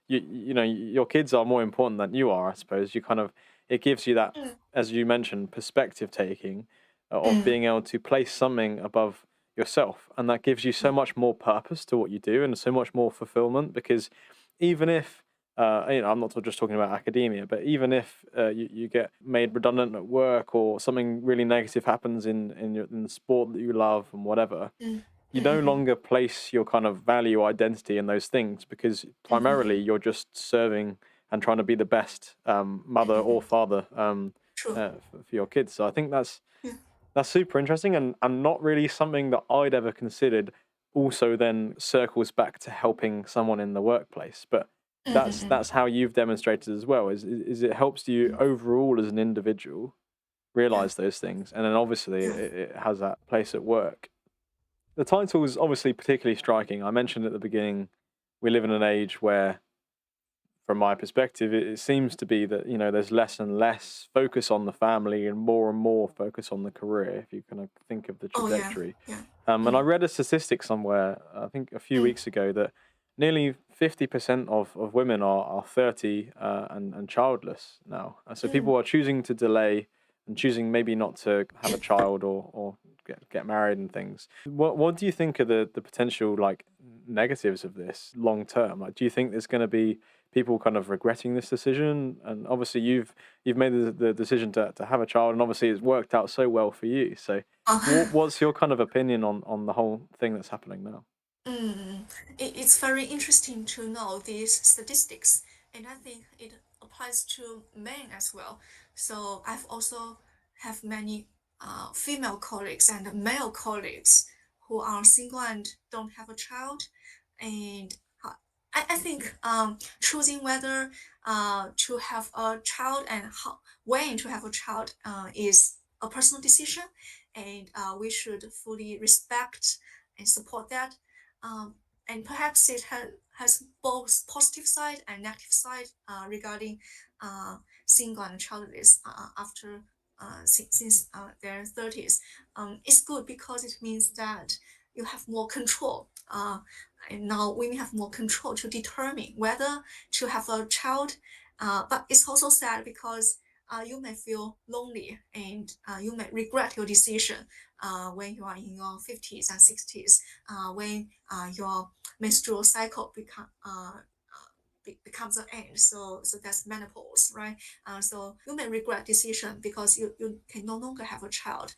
are more important than you are. I suppose you kind of it gives you that, mm, as you mentioned, perspective taking of mm, being able to place something above yourself, and that gives you so mm, much more purpose to what you do and so much more fulfillment. Because even if I'm not just talking about academia, but even if you get made redundant at work or something really negative happens in the sport that you love and whatever, mm, you mm, no mm, longer place your kind of value identity in those things because mm, mm, primarily mm, you're just serving and trying to be the best mm, mother mm, or mm. father True. for your kids. So I think Yeah. that's super interesting and not really something that I'd ever considered. Also, then circles back to helping someone in the workplace, but Mm, mm, mm, that's how you've demonstrated as well. Is it helps you mm. overall as an individual Yeah. realize those things, and then obviously Yeah. it has that place at work. The title is obviously particularly striking. I mentioned at the beginning, we live in an age where, from my perspective, it seems to be that there's less and less focus on the family and more focus on the career. If you kind of think of the Oh yeah. trajectory, Yeah. and I Mm, read a statistic somewhere, I think a few mm, weeks ago, that nearly 50% of women are 30 and childless now. So mm. people are choosing to delay and choosing maybe not to have a child or get married and things. What do you think are the potential like negatives of this long term? Like, do you think there's going to be people kind of regretting this decision? And obviously, you've made the decision to have a child, and obviously, it's worked out so well for you. So, Oh. what's your kind of opinion on the whole thing that's happening now? Mm, it's very interesting to know these statistics, and I think it applies to men as well. So I've also have many female colleagues and male colleagues who are single and don't have a child, and I think choosing whether to have a child and how when to have a child is a personal decision, and we should fully respect and support that. um, and perhaps it has both positive side and negative side regarding uh, single and childless after since their 30s. It's good because it means that you have more control. And now women have more control to determine whether to have a child. But it's also sad because you may feel lonely and you may regret your decision when you are in your 50s and 60s, when your menstrual cycle becomes an end. So that's menopause, right? So you may regret decision because you can no longer have a child.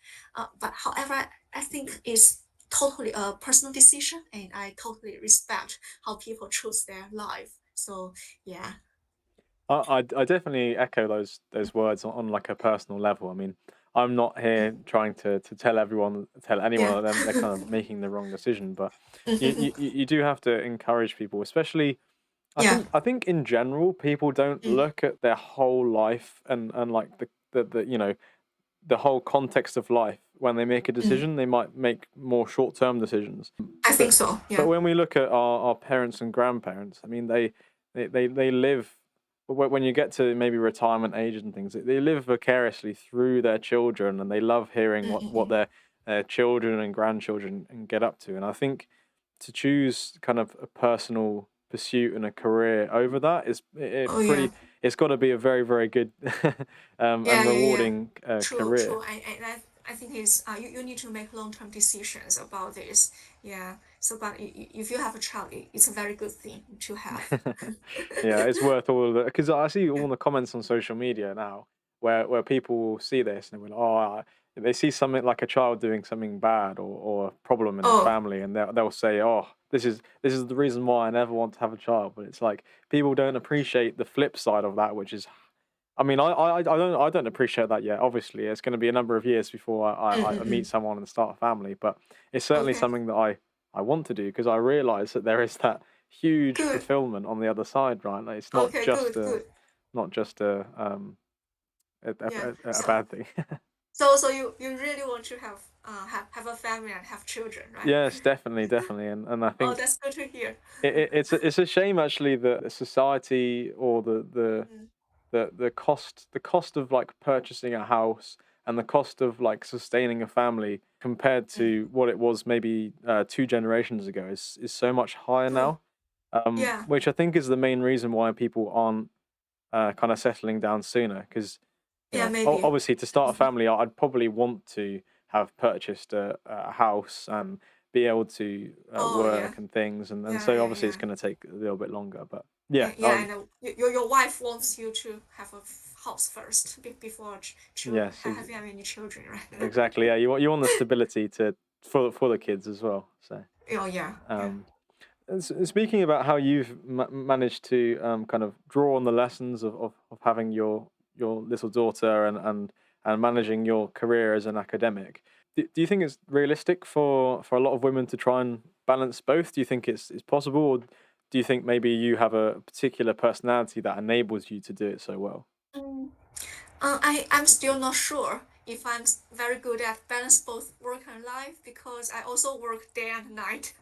But however, I think it's totally a personal decision, and I totally respect how people choose their life. So yeah. I definitely echo those words on like a personal level. I mean, I'm not here trying to tell anyone Yeah. that they're kind of making the wrong decision, but Mhm. you do have to encourage people, especially Yeah. I think in general, people don't Mm, look at their whole life and like the the whole context of life when they make a mm. decision. They might make more short-term decisions. I think But so. but Yeah. when we look at our parents and grandparents, I mean, they live. When you get to maybe retirement ages and things, they live vicariously through their children, and they love hearing Mm, what mm, their children and grandchildren and get up to. And I think to choose kind of a personal pursuit and a career over that is oh yeah. pretty. It's got to be a very very good and Yeah, yeah, yeah. rewarding True, career. true. I think it's you need to make long-term decisions about this. Yeah. So, but if you have a child, it's a very good thing to have. Yeah, it's worth all of it because I see Yeah. all the comments on social media now where people will see this and they're like, they see something like a child doing something bad or a problem in the Oh, family, and they'll say, "Oh, this is the reason why I never want to have a child." But it's like people don't appreciate the flip side of that, which is, I mean, I don't appreciate that yet. Obviously, it's going to be a number of years before mm, I mm, meet mm. someone and start a family, but it's certainly Okay. something that I want to do because I realize that there is that huge Good. fulfillment on the other side, right? Like it's Okay. Good. Good. not just Yeah. a So, bad thing. so you really want to have a family and have children, right? Yes, definitely, definitely, and I Oh, think that's good to hear. it's a shame actually that society or Mm, the cost of like purchasing a house and the cost of like sustaining a family compared mm. to what it was maybe 2 generations ago is so much higher True. now, Yeah. which I think is the main reason why people aren't kind of settling down sooner. Because Yeah. Maybe. obviously to start a family, I'd probably want to have purchased a house and be able to Oh, yeah. work and things, and Yeah. so Yeah. obviously it's Yeah. going to take a little bit longer. But yeah, Yeah, I know. Your wife wants you to have a house first before yes, having any children, right? exactly. Yeah, you want the stability to for the kids as well. So, Oh yeah, yeah. um, and speaking about how you've managed to kind of draw on the lessons of having your little daughter and managing your career as an academic, do you think it's realistic for a lot of women to try and balance both? Do you think it's possible, or do you think maybe you have a particular personality that enables you to do it so well? Mm. I'm still not sure if I'm very good at balance both work and life because I also work day and night.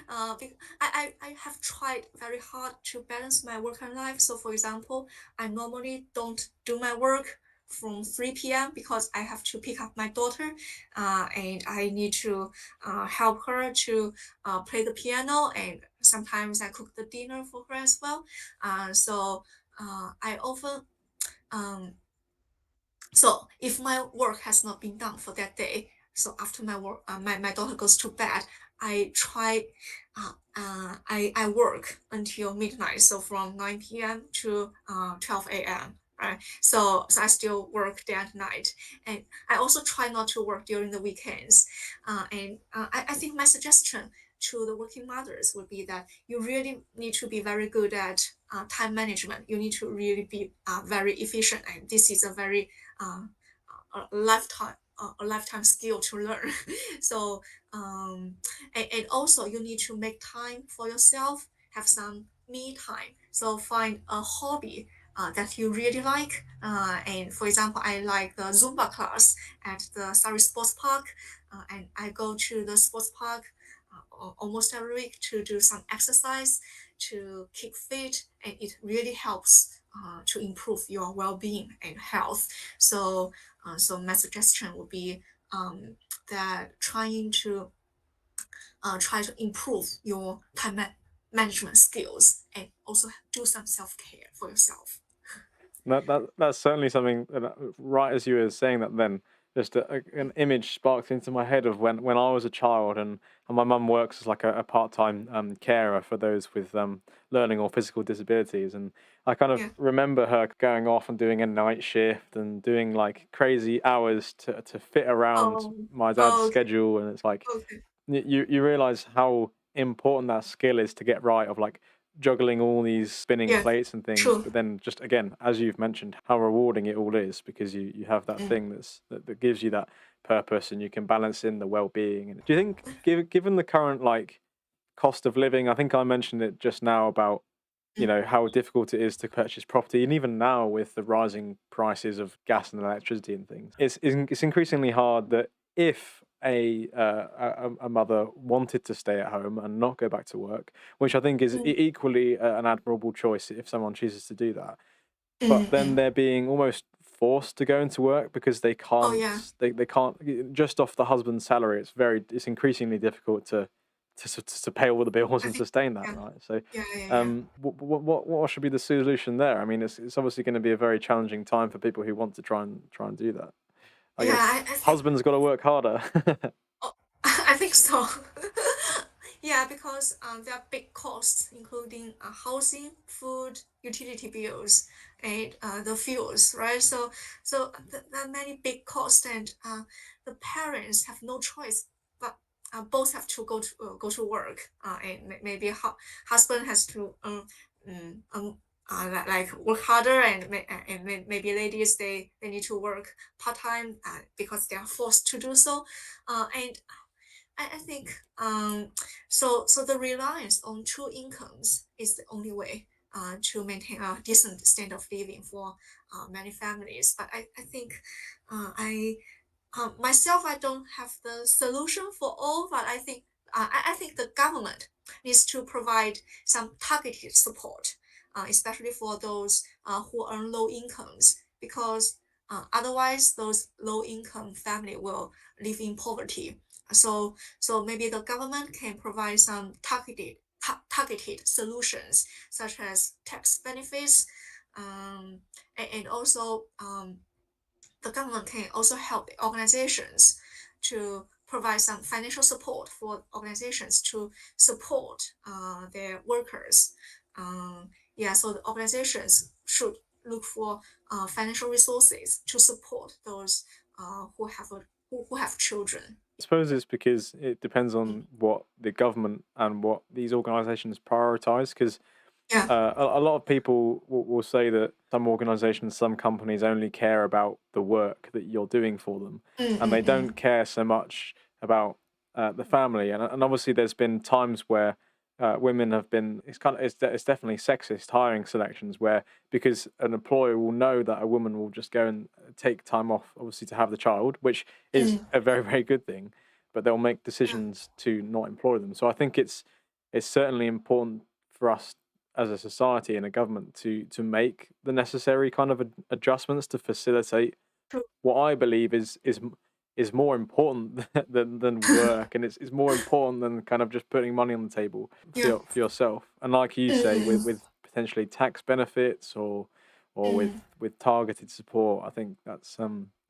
I have tried very hard to balance my work and life. So, for example, I normally don't do my work from 3 p.m. because I have to pick up my daughter and I need to help her to play the piano, and sometimes I cook the dinner for her as well. I often um, so if my work has not been done for that day, so after my work, my daughter goes to bed, I try, I work until midnight. So from 9 p.m. to 12 a.m. Right. So I still work day and night, and I also try not to work during the weekends. I think my suggestion to the working mothers would be that you really need to be very good at time management. You need to really be very efficient, and this is a very uh, a lifetime skill to learn. so and also you need to make time for yourself, have some me time. So find a hobby that you really like. And for example, I like the Zumba class at the Surrey Sports Park, and I go to the sports park almost every week to do some exercise to keep fit, and it really helps to improve your well-being and health. So my suggestion would be that try to improve your management skills and also do some self-care for yourself. That's certainly something that, right as you were saying that, then just an image sparked into my head of when I was a child, and my mum works as like a part-time carer for those with learning or physical disabilities, and I kind of Yeah. remember her going off and doing a night shift and doing like crazy hours to fit around Oh. my dad's Oh, okay. schedule, and it's like Okay. you realize how important that skill is to get right, of like juggling all these spinning Yeah. plates and things, True. but then just again, as you've mentioned, how rewarding it all is because you have that Mm. thing that gives you that purpose and you can balance in the well-being. And do you think, given the current like cost of living, I think I mentioned it just now about Mm. how difficult it is to purchase property, and even now with the rising prices of gas and electricity and things, it's increasingly hard that if a mother wanted to stay at home and not go back to work, which I think is Mm. equally an admirable choice if someone chooses to do that, but Mm. then Mm. they're being almost forced to go into work because they Oh can't yeah. they can't just off the husband's salary. It's increasingly difficult to pay all the bills I and think sustain that, yeah. right? So, Yeah. Yeah. Yeah. what should be the solution there? I mean, it's obviously going to be a very challenging time for people who want to try and do that. I Yeah. guess I think. husbands got to work harder. Oh, I think so. Yeah, because there are big costs, including housing, food, utility bills, and the fuels, right? So there are many big costs, and the parents have no choice, but both have to go to work, and maybe husband has to mm, um, like work harder, and maybe ladies they need to work part time because they are forced to do so, and I think so the reliance on two incomes is the only way to maintain a decent standard of living for many families. But I think I myself, I don't have the solution for all, but I think the government needs to provide some targeted support, especially for those who earn low incomes, because otherwise those low income family will live in poverty. So maybe the government can provide some targeted solutions such as tax benefits, and also the government can also help organizations to provide some financial support for organizations to support their workers. Yeah, so the organizations should look for financial resources to support those who have children. I suppose it's because it depends Mm. on what the government and what these organisations prioritise. Because Yeah. a lot of people will say that some organisations, some companies only care about the work that you're doing for them, Mm, and they mm, don't mm, care so much about the family. And obviously, there's been times where women have been. It's definitely sexist hiring selections where because an employer will know that a woman will just go and take time off, obviously to have the child, which is mm. a very very good thing, but they'll make Yeah. decisions to not employ them. So I think it's certainly important for us as a society and a government to make the necessary kind of adjustments to facilitate True. what I believe is more important than work, and it's more important than kind of just putting money on the table Yeah. for yourself. And like you Mm, say, mm, with potentially tax benefits or mm. with targeted support, I think that's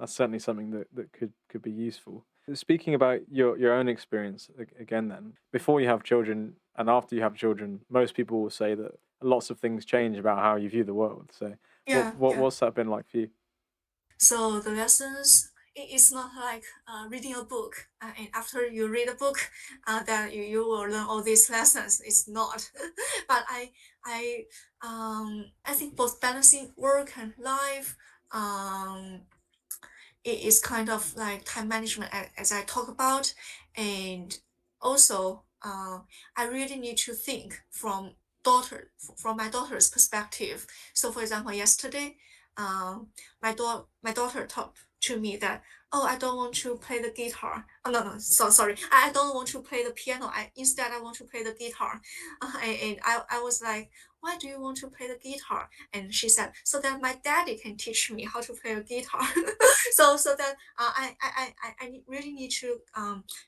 certainly something that could be useful. Speaking about your own experience again, then before you have children and after you have children, most people will say that lots of things change about how you view the world. So, Yeah. Yeah. what's that been like for you? So the lessons, it's not like reading a book, and after you read a book, that you will learn all these lessons. It's not. But I think both balancing work and life, um, it is kind of like time management as I talk about, and also I really need to think from my daughter's perspective. So for example, yesterday, my daughter talked to me that, oh, I don't want to play the guitar. Oh, no, no, so sorry, I don't want to play the piano. Instead I want to play the guitar. And I was like, why do you want to play the guitar? And she said, so that my daddy can teach me how to play a guitar. So that I really need to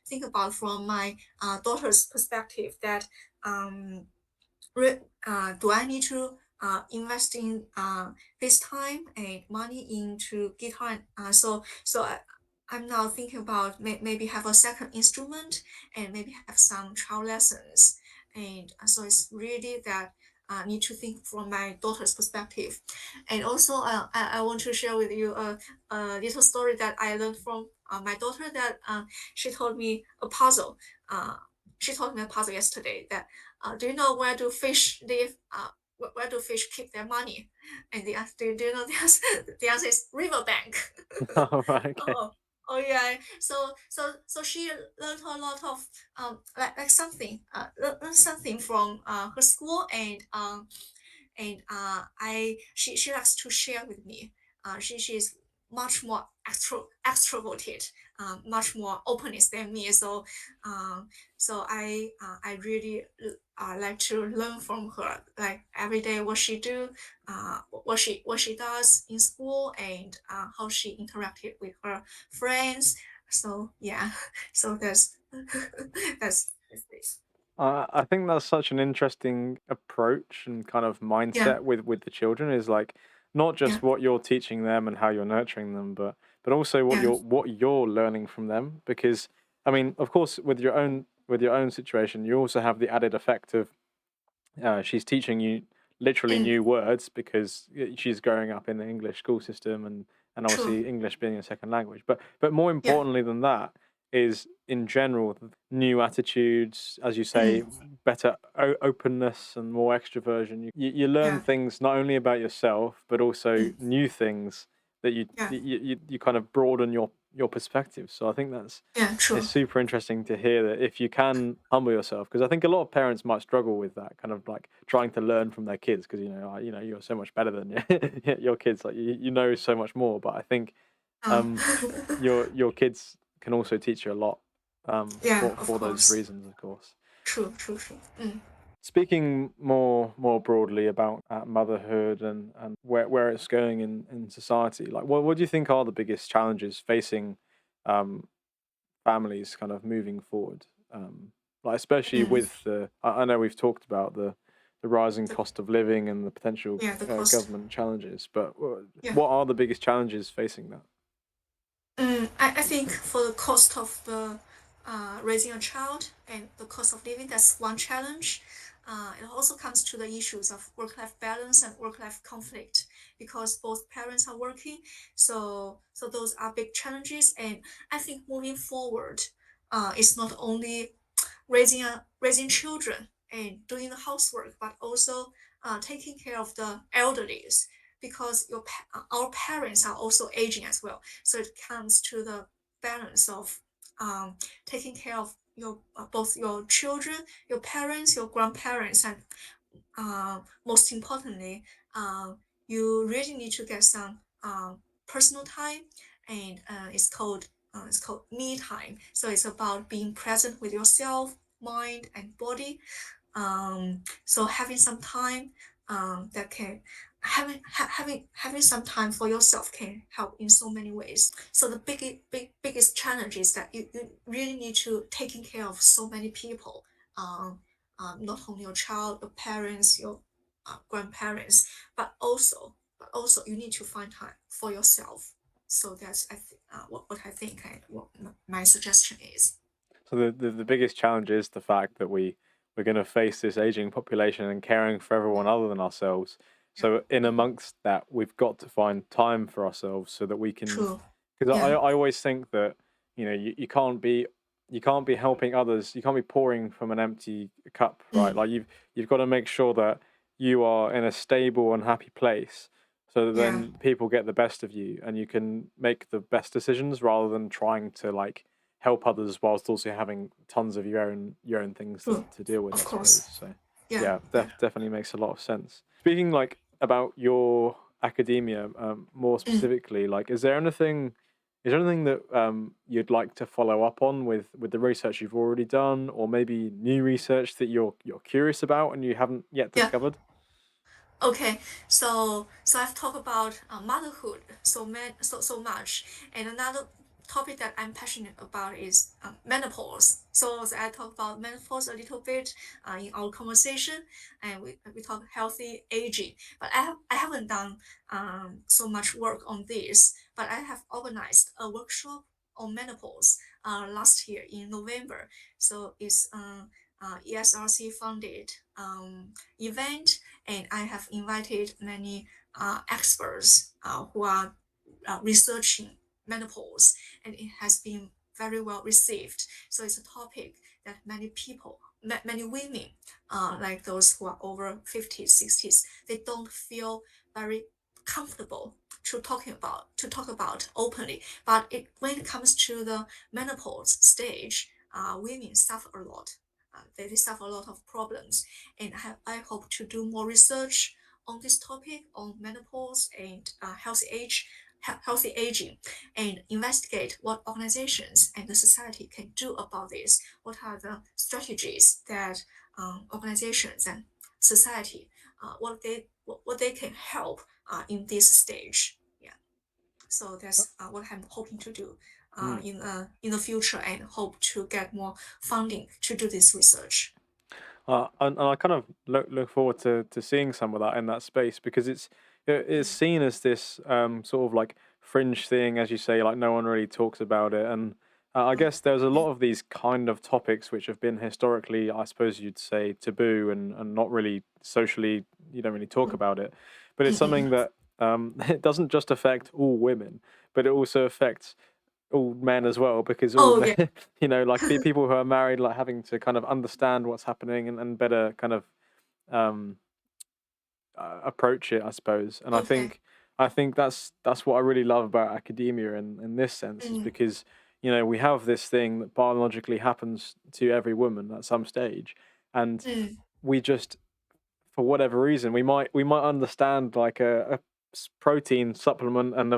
think about from my daughter's perspective that um, do I need to invest in this time and money into guitar? I'm now thinking about maybe have a second instrument and maybe have some child lessons. And so it's really that I need to think from my daughter's perspective. And also, I want to share with you a little story that I learned from my daughter that she told me a puzzle. Uh, she told me a puzzle yesterday that do you know where do fish live? Where do fish keep their money? And the answer, do you know the answer? The answer is riverbank. Oh, right, okay. Oh, oh yeah. So she learned a lot of like something learn something from her school, and I she likes to share with me. She's much more extroverted, much more openness than me. So I really like to learn from her, like every day what she do, what she does in school, and how she interacted with her friends. So yeah, so that's this. I think that's such an interesting approach and kind of Yeah, mindset with the children is like not yeah, just what you're teaching them and how you're nurturing them, but also yeah, what you're learning from them. Because I mean, of course, with your own situation, you also have the added effect of she's teaching you literally mm, new words because she's growing up in the English school system and true. obviously English being a second language. But more Yeah, importantly than that is in general new attitudes, as you say, mm, better openness and more extroversion. You learn yeah, things not only about yourself but also mm, new things that yeah, you kind of broaden your perspective. So I think that's yeah, it's true. super interesting to hear that if you can humble yourself, because I think a lot of parents might struggle with that kind of like trying to learn from their kids, because you know you're so much better than your kids, like you know so much more. But I think Uh, um, your kids can also teach you a lot yeah, of for those course. reasons, of course. True, true, true. Mm, Speaking more broadly about motherhood and where it's going in society, like what do you think are the biggest challenges facing um, families kind of moving forward? Like especially mm. with I know we've talked about the rising The, cost of living and the potential yeah, the cost. government challenges, but Yeah. what are the biggest challenges facing that? I think for the cost of the raising a child and the cost of living, that's one challenge. It also comes to the issues of work-life balance and work-life conflict because both parents are working. So those are big challenges. And I think moving forward, it's not only raising children and doing the housework, but also taking care of the elderlies because our parents are also aging as well. So it comes to the balance of taking care of your both your children, your parents, your grandparents, and most importantly, uh, you really need to get some personal time, and it's called me time. So it's about being present with yourself, mind, and body. So having some time that can having some time for yourself can help in so many ways. So the biggest challenge is that you really need to taking care of so many people. Um, Not only your child, your parents, your grandparents, but also you need to find time for yourself. So that's what I think and what my suggestion is. So the biggest challenge is the fact that we're going to face this aging population and caring for everyone other than ourselves. Yeah. So in Mhm. amongst that, we've got to find time for ourselves so that we can. True. Because Yeah. I always think that you can't be helping others. You can't be pouring from an empty cup, right? Mm. Like you've got to make sure that you are in a stable and happy place, so that Yeah. then people get the best of you, and you can make the best decisions rather than trying to like help others whilst also having tons of your own things True. to deal with, Of I suppose. course. So Yeah. yeah, Yeah. definitely makes a lot of sense. Speaking like about your academia, more Mm. specifically, like is there anything that you'd like to follow up on with the research you've already done, or maybe new research that you're curious about and you haven't yet Yeah. discovered? Okay, so I've talked about motherhood so much, and another topic that I'm passionate about is menopause. So I talk about menopause a little bit in our conversation, and we talk healthy aging. But I haven't done so much work on this, but I have organized a workshop on menopause last year in November. So it's ESRC funded event, and I have invited many experts who are researching menopause, and it has been very well received. So it's a topic that many people, many women, like those who are over 50s, 60s, they don't feel very comfortable to talk about openly. But when it comes to the menopause stage, women suffer a lot. They suffer a lot of problems, and I hope to do more research on this topic on menopause and healthy aging, and investigate what organizations and the society can do about this. What are the strategies that organizations and society what they can help in this stage? Yeah. So that's what I'm hoping to do Mm. in the future, and hope to get more funding to do this research. And I kind of look forward to seeing some of that in that space because it's Mm, seen as this sort of like fringe thing, as you say, like no one really talks about it. And I mm, guess there's a yeah. lot of these kind of topics which have been historically, I suppose you'd say, taboo and not really socially, you don't really talk Mm, about it. But it's mm, mm. something that it doesn't just affect all women, but it also affects all men as well because all Oh men, yeah. like people who are married, like having to kind of understand what's happening and better kind of um, approach it, I suppose. And Okay. I think that's what I really love about academia in this sense is Mm, because we have this thing that biologically happens to every woman at some stage, and mm. we just for whatever reason we might understand like a protein supplement and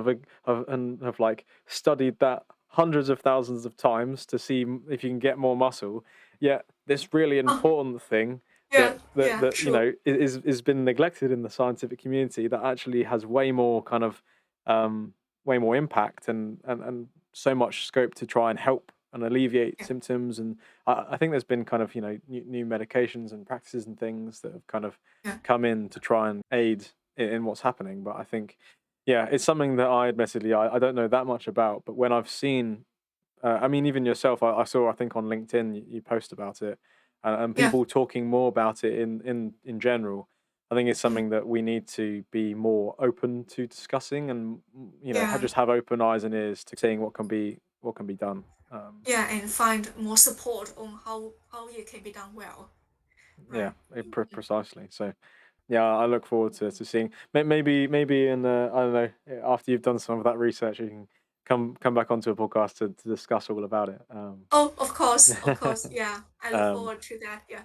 have like studied that hundreds of thousands of times to see if you can get more muscle, yet this really Oh important thing yeah, yeah, that true. is been neglected in the scientific community that actually has way more kind of um way more impact and so much scope to try and help and alleviate Yeah, symptoms. And I think there's been kind of new medications and practices and things that have kind of yeah, come in to try and aid in what's happening. But I think, yeah, it's something that I admittedly I don't know that much about. But when I've seen, I mean, even yourself, I saw I think on LinkedIn you post about it, and yeah. people talking more about it in general. I think it's Mm, something that we need to be more open to discussing, and yeah, just have open eyes and ears to seeing what can be done. yeah, and find more support on how it can be done well, Yeah, right? precisely. So, yeah, I look forward to seeing. Maybe in I don't know, after you've done some of that research, you can come back onto a podcast to discuss all about it. Oh, of course, yeah. I look um, forward to that. Yeah,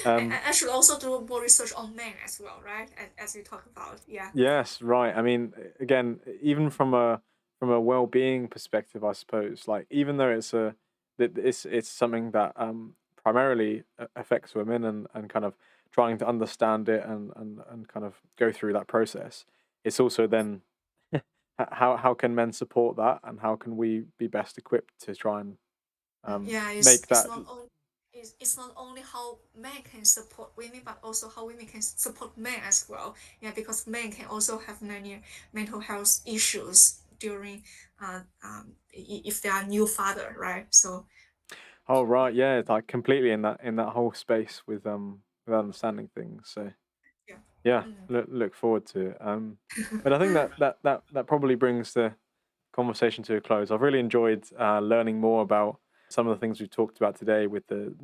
um, I should also do more research on men as well, right? As we talk about, yeah, yes, right. I mean, again, even from a well-being perspective, I suppose, like even though it's something that primarily affects women and kind of trying to understand it and kind of go through that process, it's also then how can men support that and how can we be best equipped to try and yeah. make It's that. not only it's not only how men can support women, but also how women can support men as well. Yeah, because men can also have many mental health issues during if they are new father, right? So Oh right, yeah, like completely in that whole space with understanding things. So yeah. yeah, Mm. look forward to it. But I think that probably brings the conversation to a close. I've really enjoyed learning more about some of the things we've talked about today, with the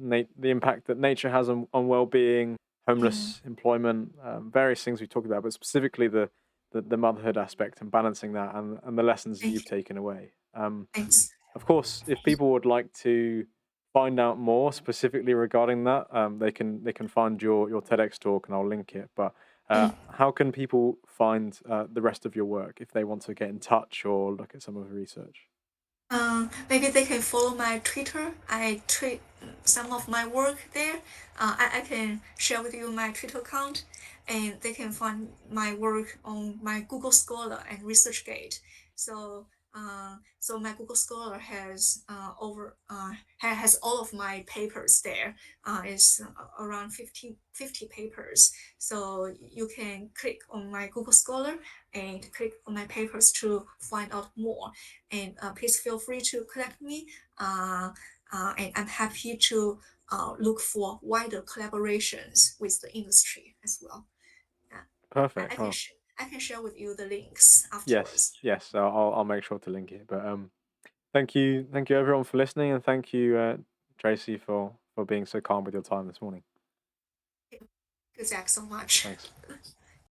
impact that nature has on well-being, Mm. homeless, employment, various things we talked about, but specifically the motherhood aspect and balancing that and the lessons that Thank you've you. taken away. Thanks. Of course, if people would like to find out more specifically regarding that, they can find your TEDx talk, and I'll link it. But Mm. how can people find the rest of your work if they want to get in touch or look at some of the research? Maybe they can follow my Twitter. I tweet some of my work there. I can share with you my Twitter account, and they can find my work on my Google Scholar and ResearchGate. So my Google Scholar has has all of my papers there. It's around 50 papers. So you can click on my Google Scholar and click on my papers to find out more, and please feel free to contact me. And I'm happy to look for wider collaborations with the industry as well. Yeah, Perfect. Well, I can share with you the links yes, afterwards. yes. I'll make sure to link it. But Thank you everyone for listening, and thank you, Tracy, for being so calm with your time this morning. Good, Zach, so much. Thanks.